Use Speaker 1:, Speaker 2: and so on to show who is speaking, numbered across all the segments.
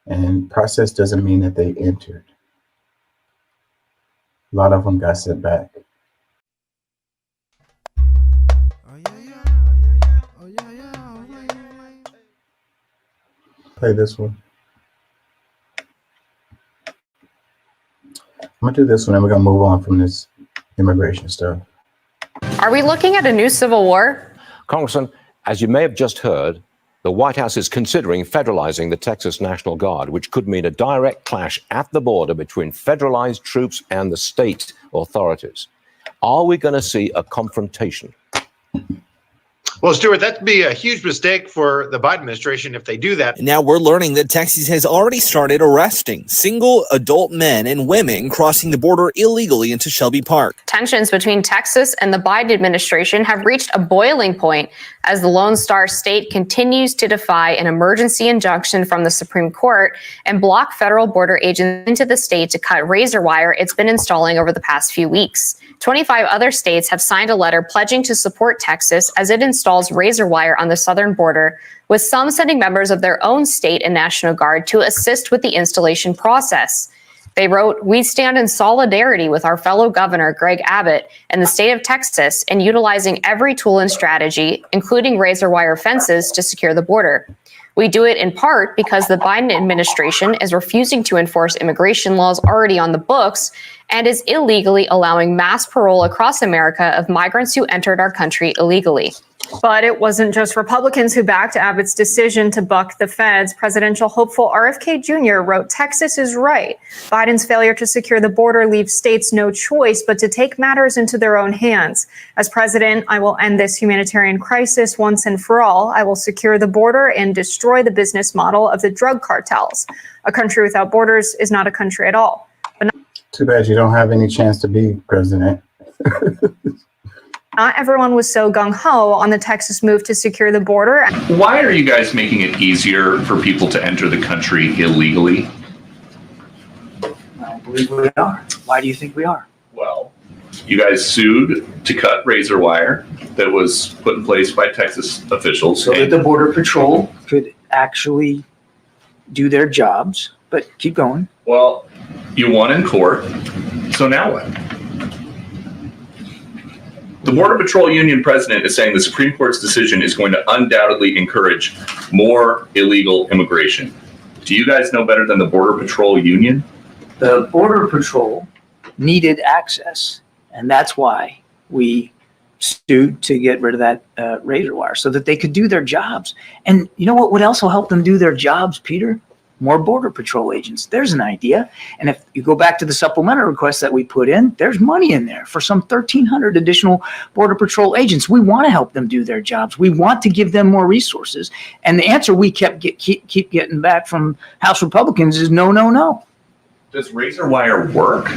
Speaker 1: And process doesn't mean that they entered. A lot of them got sent back. Play this one. I'm gonna do this one and we're gonna move on from this immigration stuff.
Speaker 2: Are we looking at a new civil war?
Speaker 3: Congressman, as you may have just heard, the White House is considering federalizing the Texas National Guard, which could mean a direct clash at the border between federalized troops and the state authorities. Are we going to see a confrontation?
Speaker 4: Well, Stuart, that'd be a huge mistake for the Biden administration if they do that.
Speaker 5: Now we're learning that Texas has already started arresting single adult men and women crossing the border illegally into Shelby Park.
Speaker 2: Tensions between Texas and the Biden administration have reached a boiling point as the Lone Star State continues to defy an emergency injunction from the Supreme Court and block federal border agents into the state to cut razor wire it's been installing over the past few weeks. 25 other states have signed a letter pledging to support Texas as it installs razor wire on the southern border, with some sending members of their own state and National Guard to assist with the installation process. They wrote, "We stand in solidarity with our fellow governor, Greg Abbott, and the state of Texas in utilizing every tool and strategy, including razor wire fences, to secure the border. We do it in part because the Biden administration is refusing to enforce immigration laws already on the books and is illegally allowing mass parole across America of migrants who entered our country illegally."
Speaker 6: But it wasn't just Republicans who backed Abbott's decision to buck the feds. Presidential hopeful RFK Jr. wrote, "Texas is right. Biden's failure to secure the border leaves states no choice but to take matters into their own hands. As president, I will end this humanitarian crisis once and for all. I will secure the border and destroy the business model of the drug cartels. A country without borders is not a country at all."
Speaker 1: Too bad you don't have any chance to be president.
Speaker 6: Not everyone was so gung-ho on the Texas move to secure the border.
Speaker 7: Why are you guys making it easier for people to enter the country illegally?
Speaker 8: I believe we are. Why do you think we are?
Speaker 7: Well, you guys sued to cut razor wire that was put in place by Texas officials.
Speaker 8: So that the Border Patrol could actually do their jobs, but keep going.
Speaker 7: Well, you won in court, so now what? The Border Patrol Union president is saying the Supreme Court's decision is going to undoubtedly encourage more illegal immigration. Do you guys know better than the Border Patrol Union?
Speaker 8: The Border Patrol needed access, and that's why we sued to get rid of that razor wire, so that they could do their jobs. And you know what would also help them do their jobs, Peter? More Border Patrol agents. There's an idea. And if you go back to the supplemental request that we put in, there's money in there for some 1,300 additional Border Patrol agents. We want to help them do their jobs. We want to give them more resources. And the answer we keep getting back from House Republicans is no, no, no.
Speaker 7: Does razor wire work?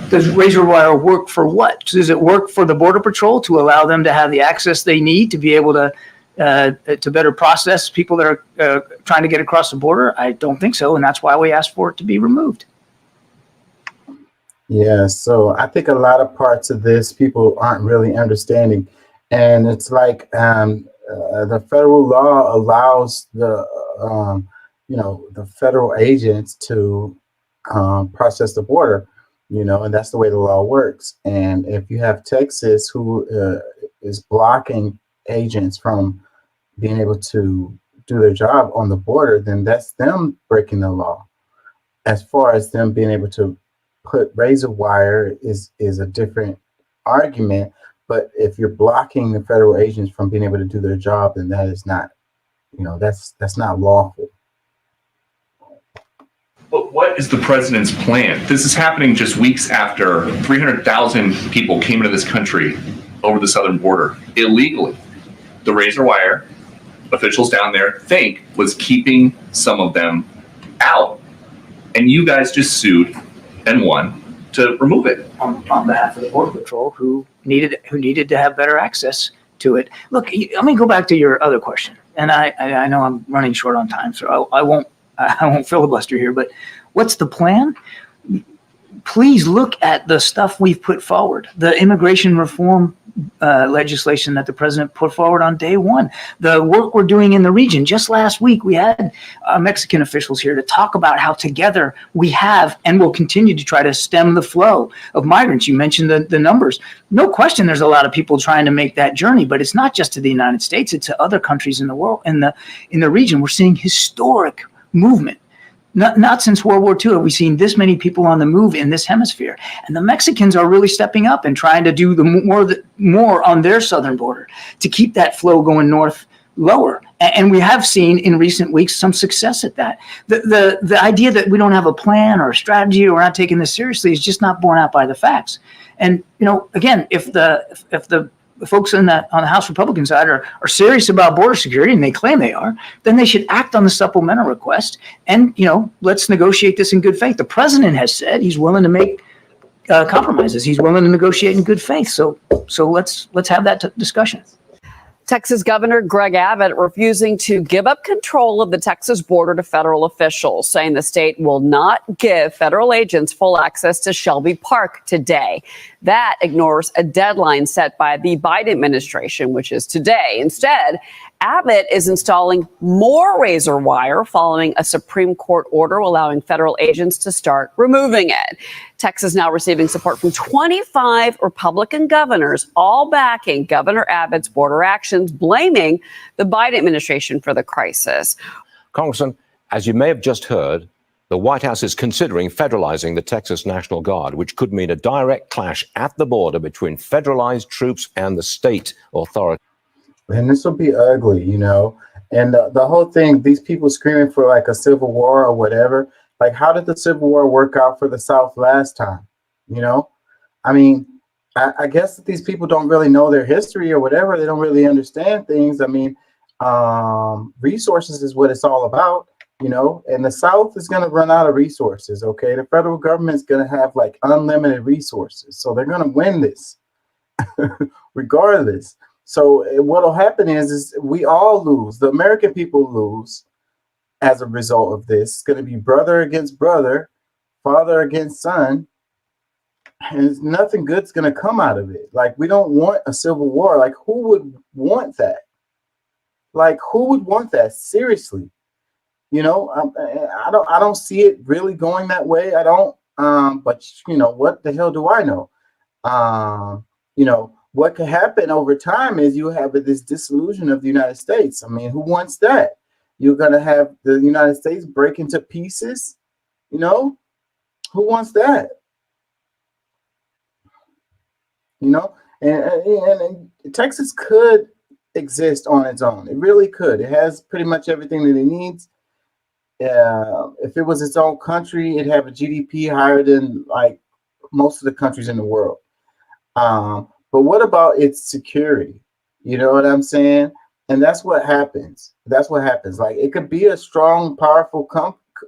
Speaker 8: Does razor wire work for what? Does it work for the Border Patrol to allow them to have the access they need to be able to better process people that are trying to get across the border? I don't think so, and that's why we asked for it to be removed.
Speaker 1: Yeah, so I think a lot of parts of this people aren't really understanding, and it's like the federal law allows the the federal agents to process the border, and that's the way the law works. And if you have Texas who is blocking agents from being able to do their job on the border, then that's them breaking the law. As far as them being able to put razor wire is a different argument, but if you're blocking the federal agents from being able to do their job, then that is not, that's not lawful.
Speaker 7: But what is the president's plan? This is happening just weeks after 300,000 people came into this country over the southern border illegally. The razor wire officials down there think was keeping some of them out. And you guys just sued and won to remove it.
Speaker 8: On behalf of the Border Patrol, who needed to have better access to it. Look, let me go back to your other question. And I know I'm running short on time, so I won't filibuster here, but what's the plan? please look at the stuff we've put forward. The immigration reform legislation that the president put forward on day one, the work we're doing in the region. Just last week, we had Mexican officials here to talk about how together we have and will continue to try to stem the flow of migrants. You mentioned the numbers. No question there's a lot of people trying to make that journey, but it's not just to the United States, it's to other countries in the world, in the region. We're seeing historic movement. Not since World War II have we seen this many people on the move in this hemisphere. And the Mexicans are really stepping up and trying to do more on their southern border to keep that flow going north lower. And we have seen in recent weeks some success at that. The idea that we don't have a plan or a strategy or we're not taking this seriously is just not borne out by the facts. And, again, if the folks on the House Republican side are serious about border security, and they claim they are, then they should act on the supplemental request and, let's negotiate this in good faith. The president has said he's willing to make compromises. He's willing to negotiate in good faith. So let's have that discussion.
Speaker 9: Texas Governor Greg Abbott refusing to give up control of the Texas border to federal officials, saying the state will not give federal agents full access to Shelby Park today. That ignores a deadline set by the Biden administration, which is today. Instead, Abbott is installing more razor wire following a Supreme Court order allowing federal agents to start removing it. Texas now receiving support from 25 Republican governors, all backing Governor Abbott's border actions, blaming the Biden administration for the crisis.
Speaker 3: Congressman, as you may have just heard, the White House is considering federalizing the Texas National Guard, which could mean a direct clash at the border between federalized troops and the state authorities.
Speaker 1: And this will be ugly, and the whole thing, these people screaming for like a civil war or whatever, like how did the Civil War work out for the South last time? I mean, I guess that these people don't really know their history or whatever. They don't really understand things. I mean, resources is what it's all about, and the South is going to run out of resources. Okay. The federal government is going to have like unlimited resources. So they're going to win this regardless. So what'll happen is we all lose. The American people lose as a result of this. It's going to be brother against brother, father against son, and nothing good's going to come out of it. Like, we don't want a civil war. Like, who would want that? Like, who would want that? Seriously, I don't see it really going that way. I don't. But what the hell do I know? What could happen over time is you have this disillusion of the United States. I mean, who wants that? You're going to have the United States break into pieces. Who wants that? And Texas could exist on its own. It really could. It has pretty much everything that it needs. If it was its own country, it'd have a GDP higher than like most of the countries in the world. But what about its security? You know what I'm saying? And that's what happens. That's what happens. Like, it could be a strong, powerful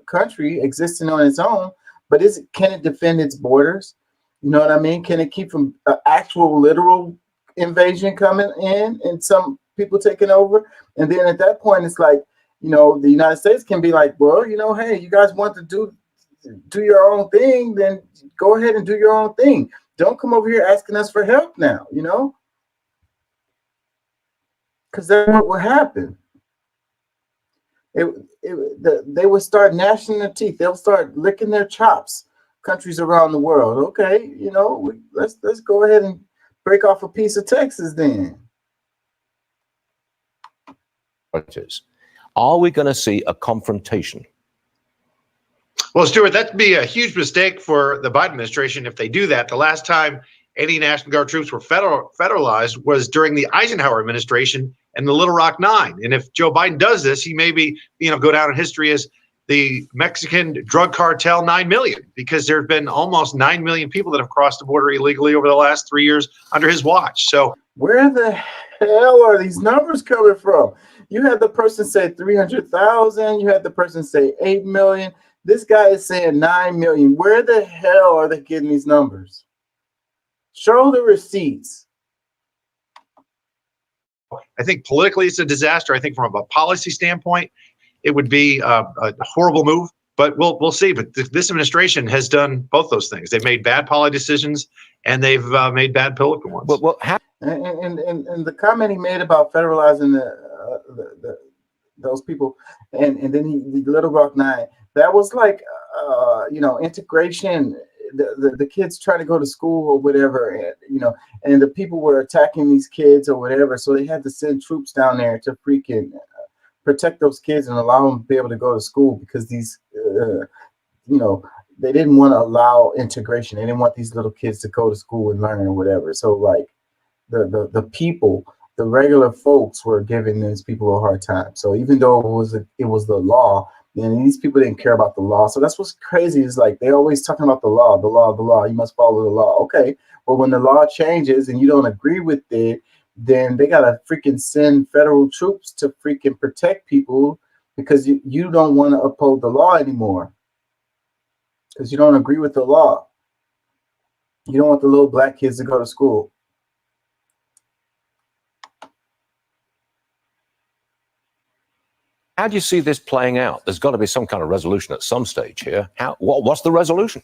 Speaker 1: country existing on its own, but can it defend its borders? You know what I mean? Can it keep from actual literal invasion coming in and some people taking over? And then at that point, it's like, the United States can be like, well, hey, you guys want to do your own thing, then go ahead and do your own thing. Don't come over here asking us for help now, because that's what will happen. They will start gnashing their teeth. They'll start licking their chops. Countries around the world, okay, let's go ahead and break off a piece of Texas then.
Speaker 3: Are we going to see a confrontation?
Speaker 4: Well, Stuart, that'd be a huge mistake for the Biden administration if they do that. The last time any National Guard troops were federalized was during the Eisenhower administration and the Little Rock Nine. And if Joe Biden does this, he may be, go down in history as the Mexican drug cartel 9 million, because there have been almost 9 million people that have crossed the border illegally over the last 3 years under his watch. So
Speaker 1: where the hell are these numbers coming from? You had the person say 300,000. You had the person say 8 million. This guy is saying 9 million. Where the hell are they getting these numbers? Show the receipts.
Speaker 4: I think politically it's a disaster. I think from a policy standpoint, it would be a horrible move. but we'll see. But this administration has done both those things. They've made bad policy decisions, and they've made bad political ones.
Speaker 3: Well,
Speaker 1: and the comment he made about federalizing those people, and then the Little Rock Nine, that was like integration. The kids trying to go to school or whatever, and the people were attacking these kids or whatever, so they had to send troops down there to freaking protect those kids and allow them to be able to go to school, because these they didn't want to allow integration. They didn't want these little kids to go to school and learn or whatever. So like the people, the regular folks, were giving these people a hard time. So even though it was the law, and these people didn't care about the law. So that's what's crazy, is like they always talking about the law. You must follow the law. Okay, but when the law changes and you don't agree with it, then they gotta freaking send federal troops to freaking protect people, because you don't want to uphold the law anymore, because you don't agree with the law. You don't want the little black kids to go to school.
Speaker 3: how do you see this playing out? There's got to be some kind of resolution at some stage here. What's the resolution?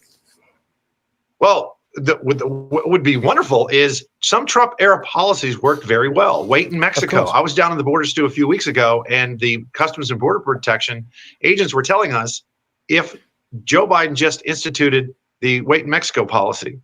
Speaker 4: Well, what would be wonderful is some Trump era policies worked very well. Wait in Mexico. I was down in the border stew a few weeks ago, and the Customs and Border Protection agents were telling us if Joe Biden just instituted the wait in Mexico policy,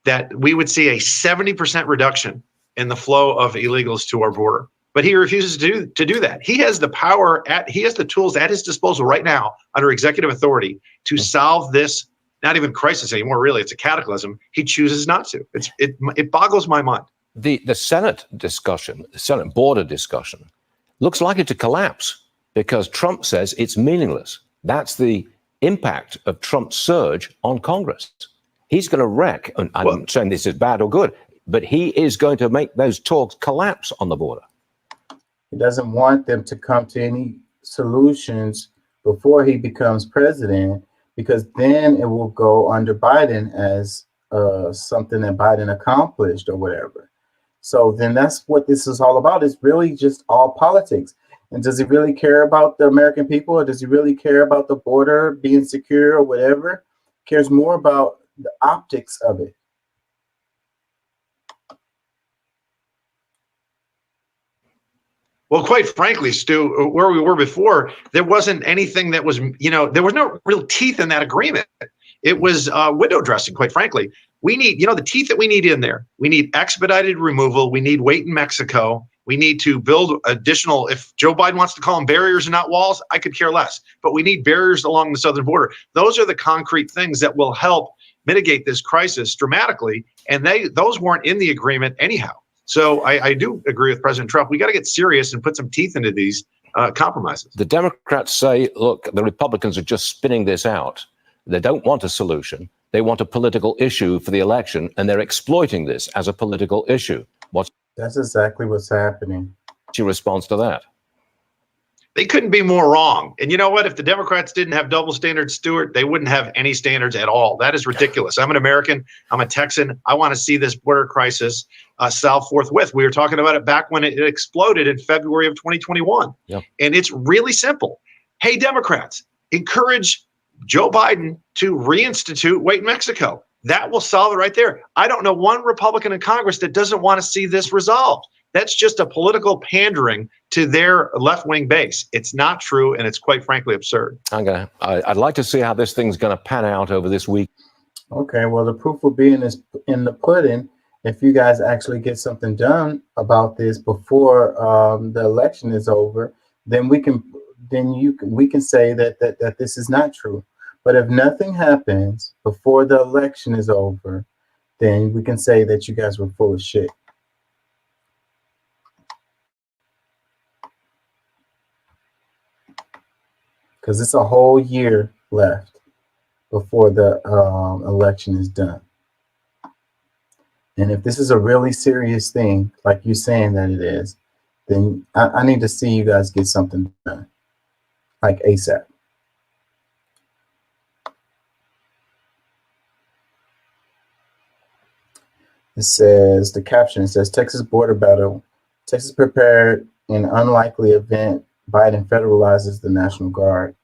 Speaker 4: that we would see a 70% reduction in the flow of illegals to our border. But he refuses to do that. He has the power, he has the tools at his disposal right now under executive authority to solve this, not even crisis anymore, really. It's a cataclysm. He chooses not to. It boggles my mind.
Speaker 3: The Senate discussion, the Senate border discussion, looks likely to collapse because Trump says it's meaningless. That's the impact of Trump's surge on Congress. He's going to wreck, and I'm not saying this is bad or good, but he is going to make those talks collapse on the border.
Speaker 1: He doesn't want them to come to any solutions before he becomes president, because then it will go under Biden as something that Biden accomplished or whatever. So then that's what this is all about. It's really just all politics. And does he really care about the American people, or does he really care about the border being secure or whatever? He cares more about the optics of it.
Speaker 4: Well, quite frankly, Stu, where we were before, there wasn't anything that was, there was no real teeth in that agreement. It was window dressing, quite frankly. We need, the teeth that we need in there. We need expedited removal. We need wait in Mexico. We need to build additional, if Joe Biden wants to call them barriers and not walls, I could care less. But we need barriers along the southern border. Those are the concrete things that will help mitigate this crisis dramatically. And those weren't in the agreement anyhow. So I do agree with President Trump. We got to get serious and put some teeth into these compromises.
Speaker 3: The Democrats say, look, the Republicans are just spinning this out. They don't want a solution. They want a political issue for the election, and they're exploiting this as a political issue.
Speaker 1: That's exactly what's happening.
Speaker 3: What's your response to that?
Speaker 4: They couldn't be more wrong. And you know what? If the Democrats didn't have double standards, Stuart, they wouldn't have any standards at all. That is ridiculous. I'm an American. I'm a Texan. I want to see this border crisis solved forthwith. We were talking about it back when it exploded in February of 2021. Yep. And it's really simple. Hey, Democrats, encourage Joe Biden to reinstitute wait in Mexico. That will solve it right there. I don't know one Republican in Congress that doesn't want to see this resolved. That's just a political pandering to their left-wing base. It's not true, and it's quite frankly absurd.
Speaker 3: I'd like to see how this thing's going to pan out over this week.
Speaker 1: Okay, well, the proof will be in the pudding. If you guys actually get something done about this before the election is over, then we can say that this is not true. But if nothing happens before the election is over, then we can say that you guys were full of shit. Because it's a whole year left before the election is done. And if this is a really serious thing, like you're saying that it is, then I need to see you guys get something done, like ASAP. It says, the caption says, Texas border battle. Texas prepared in unlikely event Biden federalizes the National Guard.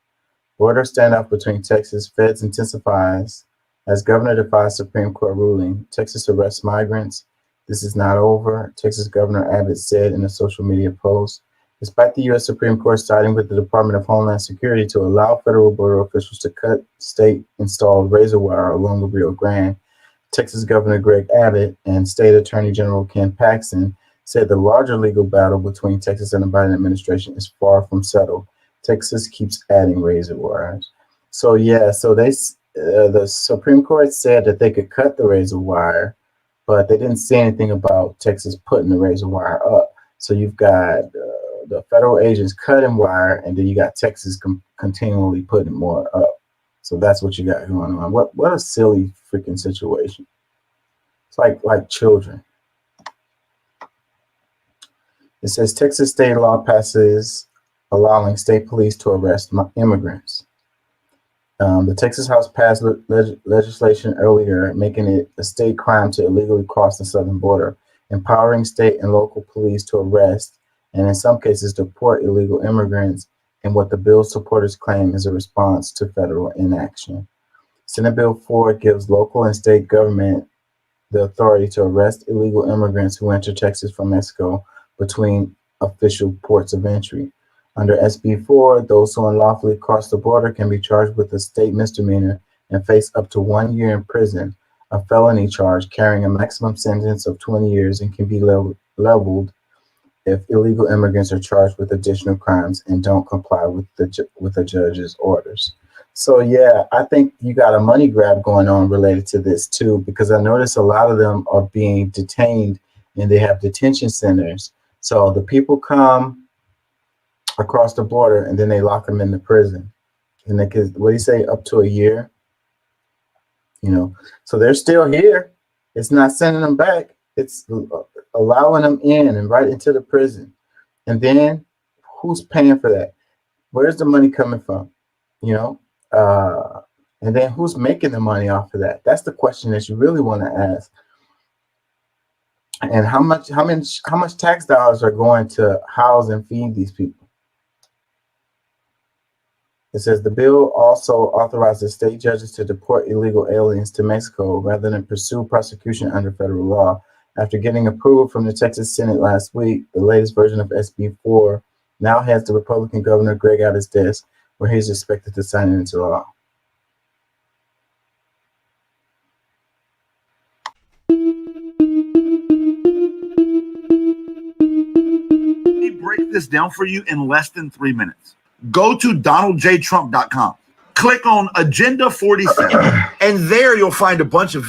Speaker 1: Border standoff between Texas feds intensifies as governor defies Supreme Court ruling. Texas arrests migrants. This is not over, Texas Governor Abbott said in a social media post. Despite the U.S. Supreme Court siding with the Department of Homeland Security to allow federal border officials to cut state-installed razor wire along the Rio Grande, Texas Governor Greg Abbott and State Attorney General Ken Paxton said the larger legal battle between Texas and the Biden administration is far from settled. Texas keeps adding razor wires. So the Supreme Court said that they could cut the razor wire, but they didn't say anything about Texas putting the razor wire up. So you've got the federal agents cutting wire, and then you got Texas continually putting more up. So that's what you got going on. What a silly freaking situation. It's like children. It says Texas state law passes allowing state police to arrest immigrants. The Texas House passed legislation earlier making it a state crime to illegally cross the southern border, empowering state and local police to arrest and in some cases deport illegal immigrants in what the bill's supporters claim is a response to federal inaction. Senate Bill 4 gives local and state government the authority to arrest illegal immigrants who enter Texas from Mexico between official ports of entry. Under SB 4, those who unlawfully cross the border can be charged with a state misdemeanor and face up to 1 year in prison, a felony charge carrying a maximum sentence of 20 years and can be leveled if illegal immigrants are charged with additional crimes and don't comply with the judge's orders. So yeah, I think you got a money grab going on related to this too, because I notice a lot of them are being detained and they have detention centers. So the people come across the border and then they lock them in the prison. And they could, what do you say, up to a year? You know, so they're still here. It's not sending them back. It's allowing them in and right into the prison. And then who's paying for that? Where's the money coming from? You know, and then who's making the money off of that? That's the question that you really want to ask. And how much tax dollars are going to house and feed these people? It says the bill also authorizes state judges to deport illegal aliens to Mexico rather than pursue prosecution under federal law. After getting approval from the Texas Senate last week, the latest version of SB 4 now heads to Republican Governor Greg Abbott's desk, where he's expected to sign it into law.
Speaker 10: Let me break this down for you in less than 3 minutes. Go to DonaldJTrump.com. Click on Agenda 47, and there you'll find a bunch of videos.